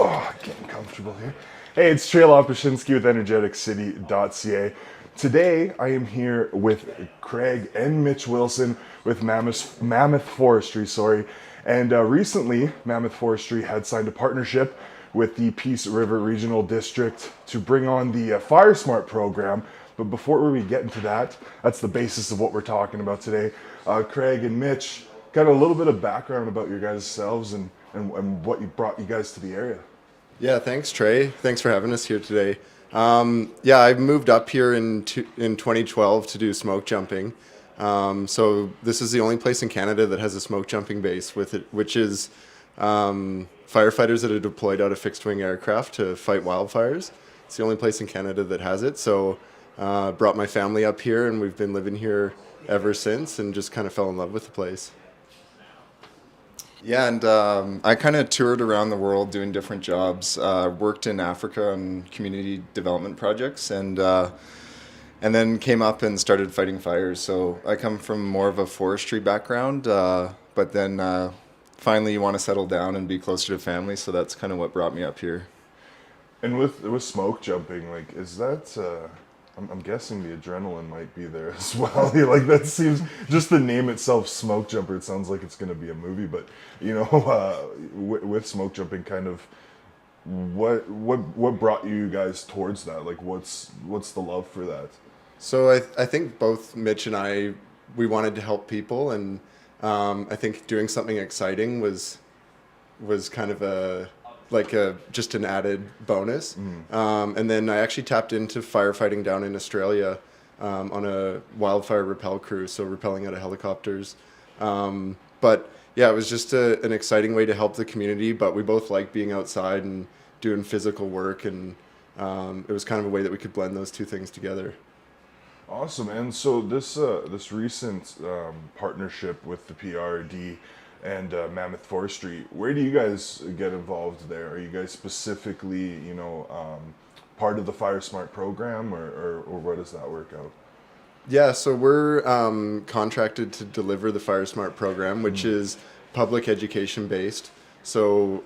Oh, getting comfortable here. Hey, it's Trail Opashinsky with energeticcity.ca. Today, I am here with Craig and Mitch Wilson with Mammoth Forestry, And recently, Mammoth Forestry had signed a partnership with the Peace River Regional District to bring on the FireSmart program. But before we get into that, that's the basis of what we're talking about today. Craig and Mitch, got a little bit of background about your guys' selves and what brought you guys to the area. Yeah, thanks, Trey. Thanks for having us here today. I moved up here in 2012 to do smoke jumping. So this is the only place in Canada that has a smoke jumping base with it, which is firefighters that are deployed out of fixed wing aircraft to fight wildfires. It's the only place in Canada that has it. So brought my family up here, and we've been living here ever since, and just kind of fell in love with the place. Yeah, and I kind of toured around the world doing different jobs. Worked in Africa on community development projects, and then came up and started fighting fires. So I come from more of a forestry background, but then finally you want to settle down and be closer to family. So that's kind of what brought me up here. And with smoke jumping, like, is that? I'm guessing the adrenaline might be there as well. Like, that seems, just the name itself, smoke jumper. It sounds like it's going to be a movie. But with smoke jumping, kind of, what brought you guys towards that? Like, what's the love for that? So I think both Mitch and I, we wanted to help people, and I think doing something exciting was kind of just an added bonus. And then I actually tapped into firefighting down in Australia on a wildfire rappel crew, so rappelling out of helicopters. But yeah, it was just an exciting way to help the community, but we both like being outside and doing physical work, and it was kind of a way that we could blend those two things together. Awesome. And so this recent partnership with the PRRD and Mammoth Forestry, where do you guys get involved there? Are you guys specifically, part of the FireSmart program, or what does that work out? Yeah, so we're contracted to deliver the FireSmart program, which is public education based. So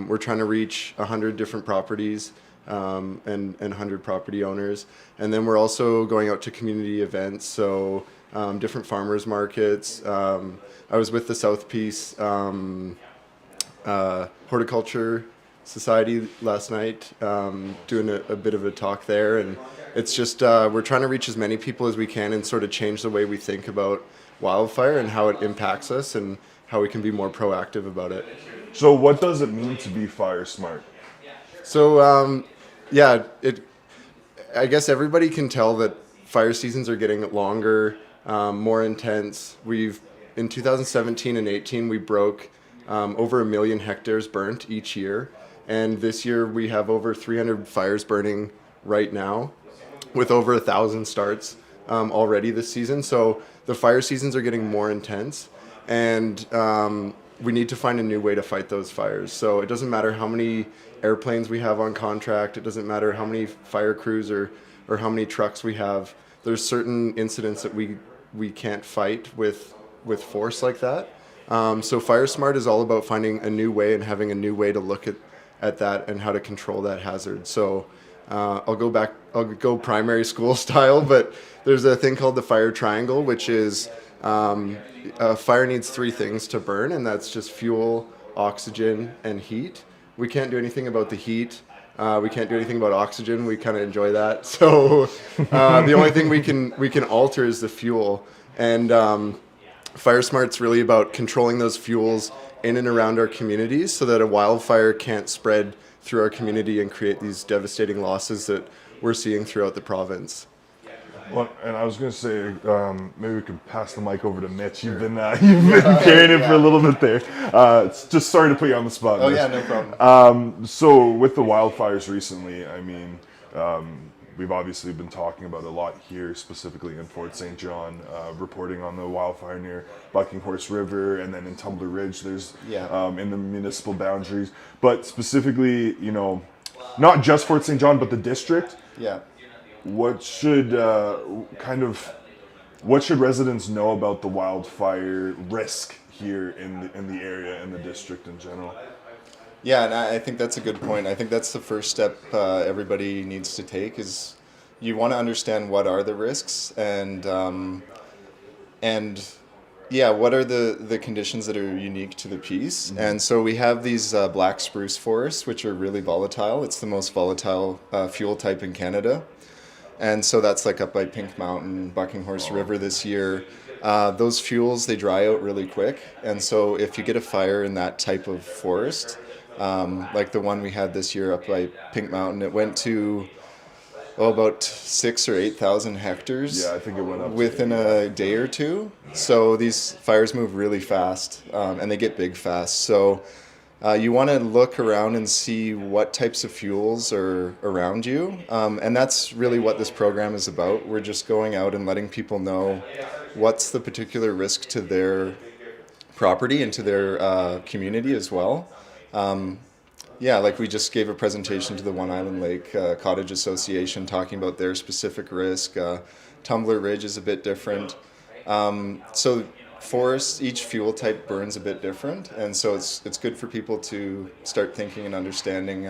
we're trying to reach 100 different properties and 100 property owners. And then we're also going out to community events, so different farmers markets. I was with the South Peace Horticulture Society last night, doing a bit of a talk there, and it's just we're trying to reach as many people as we can and sort of change the way we think about wildfire and how it impacts us and how we can be more proactive about it. So what does it mean to be FireSmart? So I guess everybody can tell that fire seasons are getting longer, more intense. In 2017 and 18, we broke over 1 million hectares burnt each year. And this year we have over 300 fires burning right now, with over 1,000 starts already this season. So the fire seasons are getting more intense, and we need to find a new way to fight those fires. So it doesn't matter how many airplanes we have on contract. It doesn't matter how many fire crews or how many trucks we have. There's certain incidents that we can't fight with force like that. So FireSmart is all about finding a new way and having a new way to look at that and how to control that hazard. So I'll go primary school style, but there's a thing called the fire triangle, which is a fire needs 3 things to burn, and that's just fuel, oxygen, and heat. We can't do anything about the heat. We can't do anything about oxygen. We kind of enjoy that. So the only thing we can alter is the fuel. And FireSmart's really about controlling those fuels in and around our communities so that a wildfire can't spread through our community and create these devastating losses that we're seeing throughout the province. Well, and I was going to say, maybe we could pass the mic over to Mitch. You've been carrying it for a little bit there. It's just sorry to put you on the spot. Oh, Mitch. yeah, no problem. So with the wildfires recently, I mean, we've obviously been talking about a lot here, specifically in Fort St. John, reporting on the wildfire near Bucking Horse River, and then in Tumbler Ridge, there's in the municipal boundaries. But specifically, not just Fort St. John, but the district. Yeah. What should residents know about the wildfire risk here in the area and the district in general? Yeah, and I think that's a good point. I think that's the first step everybody needs to take is you want to understand what are the risks and yeah, what are the conditions that are unique to the piece? Mm-hmm. And so we have these black spruce forests, which are really volatile. It's the most volatile fuel type in Canada. And so that's like up by Pink Mountain, Bucking Horse River this year. Those fuels, they dry out really quick. And so if you get a fire in that type of forest, like the one we had this year up by Pink Mountain, it went to about 6,000 or 8,000 hectares. Yeah, I think it went up within a day or two. So these fires move really fast, and they get big fast. So you want to look around and see what types of fuels are around you, and that's really what this program is about. We're just going out and letting people know what's the particular risk to their property and to their community as well. Yeah, like we just gave a presentation to the One Island Lake Cottage Association talking about their specific risk. Tumbler Ridge is a bit different. So forests, each fuel type burns a bit different, and so it's good for people to start thinking and understanding,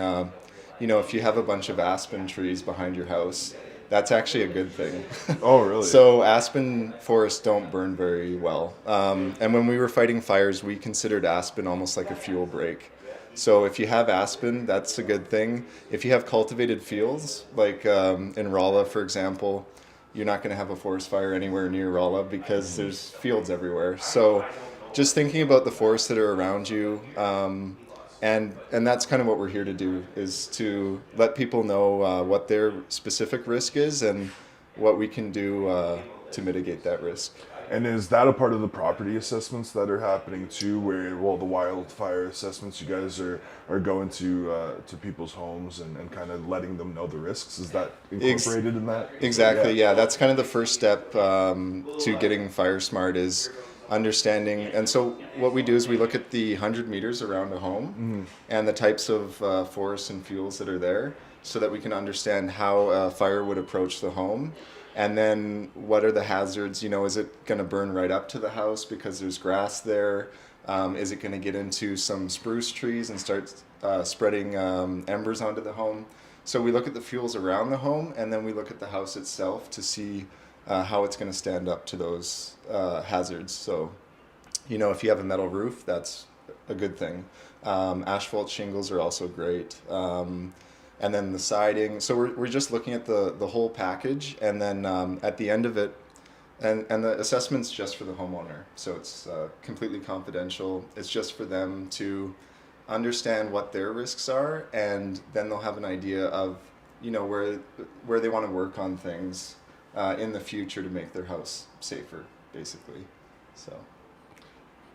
if you have a bunch of aspen trees behind your house, that's actually a good thing. Oh, really? So aspen forests don't burn very well. And when we were fighting fires, we considered aspen almost like a fuel break. So if you have aspen, that's a good thing. If you have cultivated fields, like in Rolla, for example, you're not going to have a forest fire anywhere near Rolla because there's fields everywhere. So just thinking about the forests that are around you, and that's kind of what we're here to do, is to let people know what their specific risk is and what we can do to mitigate that risk. And is that a part of the property assessments that are happening too, where, the wildfire assessments, you guys are going to people's homes and kind of letting them know the risks? Is that incorporated in that? Exactly, yeah. That's kind of the first step to getting FireSmart is understanding. And so what we do is we look at the 100 meters around a home and the types of forests and fuels that are there so that we can understand how a fire would approach the home. And then what are the hazards? Is it going to burn right up to the house because there's grass there? Is it going to get into some spruce trees and start spreading embers onto the home? So we look at the fuels around the home, and then we look at the house itself to see how it's going to stand up to those hazards. So, if you have a metal roof, that's a good thing. Asphalt shingles are also great. And then the siding. So we're just looking at the whole package, and then at the end of it, and the assessment's just for the homeowner. So it's completely confidential. It's just for them to understand what their risks are, and then they'll have an idea of, where they want to work on things in the future to make their house safer, basically. So.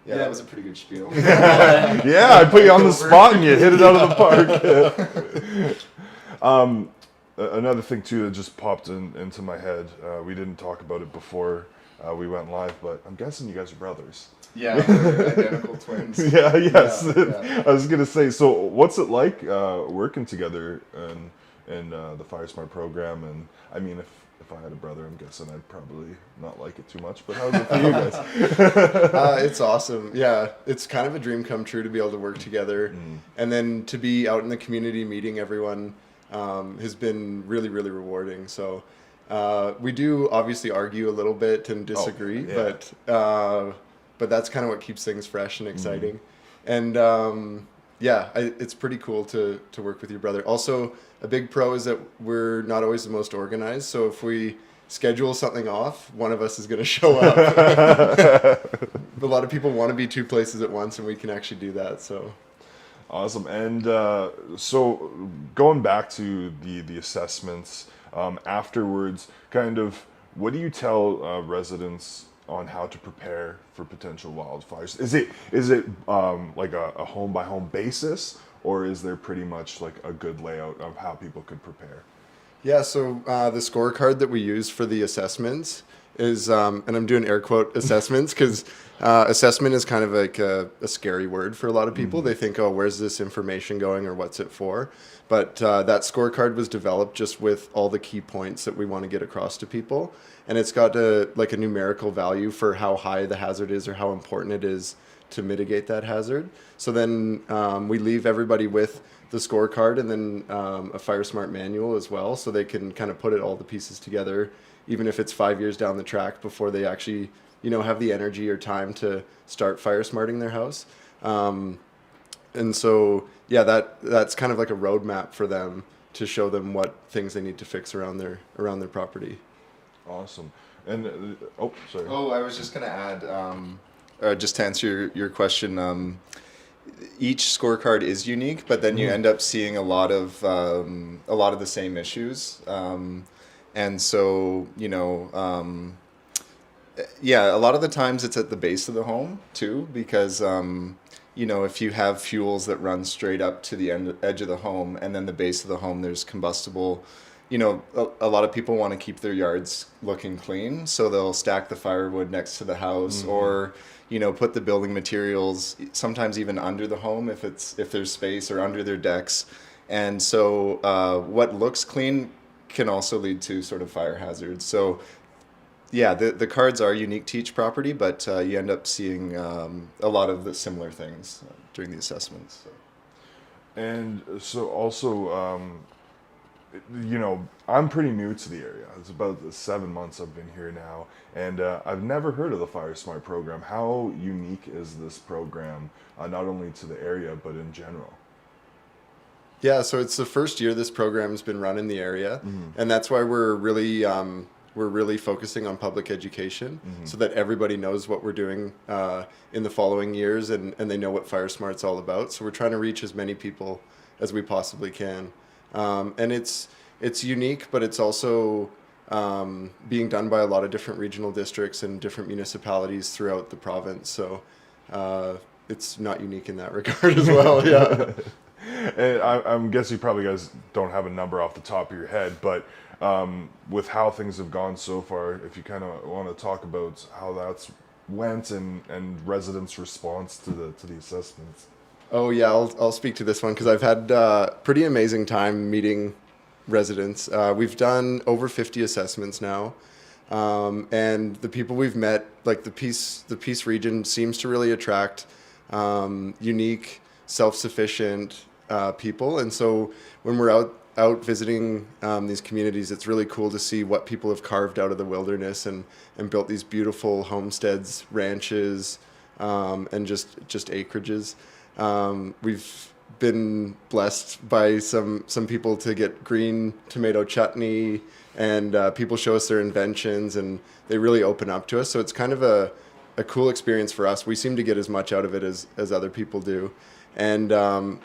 Yeah, that was a pretty good spiel. Yeah, I put you on the spot and you hit it out of the park. Another thing too that just popped into my head, we didn't talk about it before we went live, but I'm guessing you guys are brothers. Yeah, we're identical twins. Yeah, yes. Yeah. I was gonna say, so what's it like working together in the FireSmart program? And I mean, if I had a brother, I'm guessing I'd probably not like it too much, but how's it for you guys? It's awesome. Yeah, it's kind of a dream come true to be able to work together. And then to be out in the community meeting everyone has been really, really rewarding. So we do obviously argue a little bit and disagree, but that's kind of what keeps things fresh and exciting. And it's pretty cool to work with your brother. Also, a big pro is that we're not always the most organized. So if we schedule something off, one of us is going to show up. A lot of people want to be two places at once, and we can actually do that. So awesome. And so going back to the assessments afterwards, kind of what do you tell residents on how to prepare for potential wildfires? Is it like a home by home basis, or is there pretty much like a good layout of how people could prepare? Yeah, so the scorecard that we use for the assessments is, and I'm doing air quote assessments because assessment is kind of like a scary word for a lot of people. They think, oh, where's this information going or what's it for? But that scorecard was developed just with all the key points that we want to get across to people. And it's got a numerical value for how high the hazard is or how important it is to mitigate that hazard. So then we leave everybody with the scorecard and then a FireSmart manual as well, so they can kind of put all the pieces together, even if it's 5 years down the track before they actually, have the energy or time to start FireSmarting their house. And so, yeah, that's kind of like a roadmap for them to show them what things they need to fix around their property. Awesome. And sorry. Oh, I was just going to add, just to answer your question, each scorecard is unique, but then you end up seeing a lot of the same issues, and so yeah, a lot of the times it's at the base of the home too, because if you have fuels that run straight up to the edge of the home, and then the base of the home there's combustible. A lot of people want to keep their yards looking clean, so they'll stack the firewood next to the house, or put the building materials sometimes even under the home if there's space, or under their decks. And so what looks clean can also lead to sort of fire hazards. So yeah, the cards are unique to each property, but you end up seeing a lot of the similar things during the assessments. So. And so also, I'm pretty new to the area. It's about 7 months I've been here now, and I've never heard of the FireSmart program. How unique is this program, not only to the area, but in general? Yeah, so it's the first year this program's been run in the area, and that's why we're really focusing on public education, so that everybody knows what we're doing in the following years, and they know what FireSmart's all about. So we're trying to reach as many people as we possibly can. And it's unique, but it's also being done by a lot of different regional districts and different municipalities throughout the province. So it's not unique in that regard as well. Yeah. And I'm guessing you probably guys don't have a number off the top of your head, but with how things have gone so far, if you kind of want to talk about how that's went and residents' response to the assessments. Oh yeah, I'll speak to this one because I've had pretty amazing time meeting residents. We've done over 50 assessments now, and the people we've met, like the Peace region, seems to really attract unique, self-sufficient people. And so when we're out visiting these communities, it's really cool to see what people have carved out of the wilderness and built these beautiful homesteads, ranches, and just acreages. We've been blessed by some people to get green tomato chutney, and people show us their inventions, and they really open up to us. So it's kind of a cool experience for us. We seem to get as much out of it as other people do. And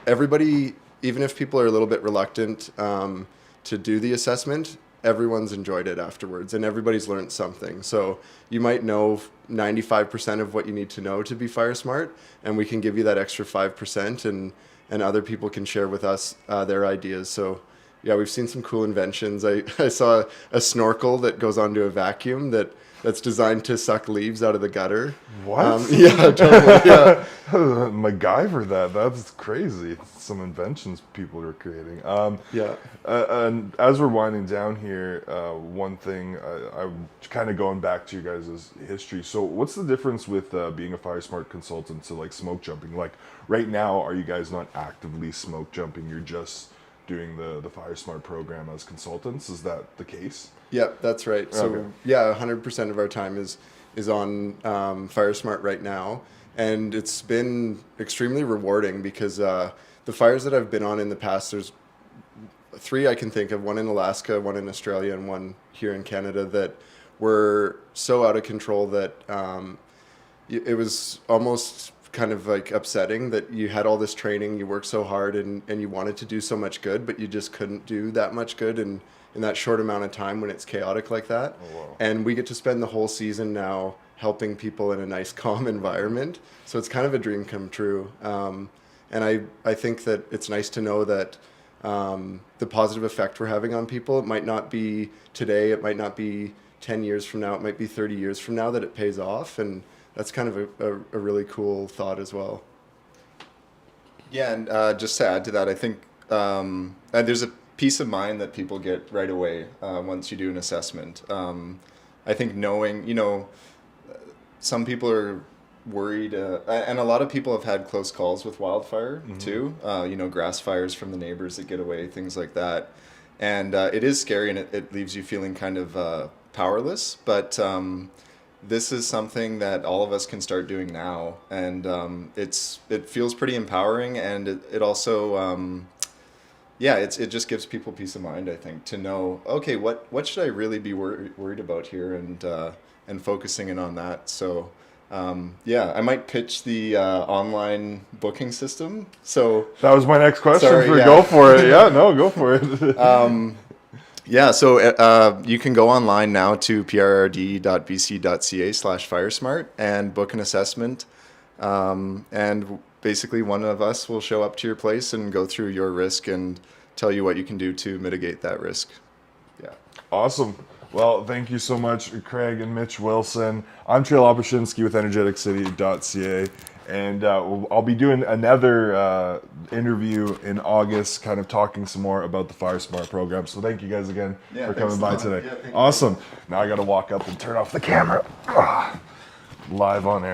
everybody, even if people are a little bit reluctant to do the assessment, everyone's enjoyed it afterwards, and everybody's learned something. So you might know 95% of what you need to know to be FireSmart, and we can give you that extra 5%, and other people can share with us their ideas. So yeah, we've seen some cool inventions. I saw a snorkel that goes onto a vacuum that's designed to suck leaves out of the gutter. What? Yeah, totally. Yeah. MacGyver that's crazy. Some inventions people are creating. Yeah. And as we're winding down here, one thing I'm kind of going back to you guys' history. So what's the difference with being a FireSmart consultant to like smoke jumping? Like right now, are you guys not actively smoke jumping? You're just doing the FireSmart program as consultants. Is that the case? Yeah, that's right. So Okay. yeah, 100% of our time is on FireSmart right now, and it's been extremely rewarding because the fires that I've been on in the past, there's 3 I can think of, one in Alaska, one in Australia, and one here in Canada, that were so out of control that it was almost kind of like upsetting that you had all this training, you worked so hard, and you wanted to do so much good, but you just couldn't do that much good in that short amount of time when it's chaotic like that. Oh, wow. And we get to spend the whole season now helping people in a nice, calm environment. So it's kind of a dream come true. And I think that it's nice to know that the positive effect we're having on people, it might not be today, it might not be 10 years from now, it might be 30 years from now that it pays off. And that's kind of a really cool thought as well. Yeah, and just to add to that, I think there's a peace of mind that people get right away once you do an assessment. I think knowing, some people are worried, and a lot of people have had close calls with wildfire too. Grass fires from the neighbors that get away, things like that. And it is scary, and it leaves you feeling kind of powerless. But this is something that all of us can start doing now, and it feels pretty empowering, and it also it just gives people peace of mind, I think, to know, okay, what should I really be worried about here, and focusing in on that. So I might pitch the online booking system. So That was my next question. Sorry, yeah. Go for it. Yeah, no, go for it. So you can go online now to prrd.bc.ca/FireSmart and book an assessment. And basically one of us will show up to your place and go through your risk and tell you what you can do to mitigate that risk. Yeah. Awesome. Well, thank you so much, Craig and Mitch Wilson. I'm Trail Opushinsky with energeticcity.ca. And I'll be doing another interview in August, kind of talking some more about the FireSmart program. So thank you guys again for coming by today. Yeah, awesome. Now I got to walk up and turn off the camera. Live on air.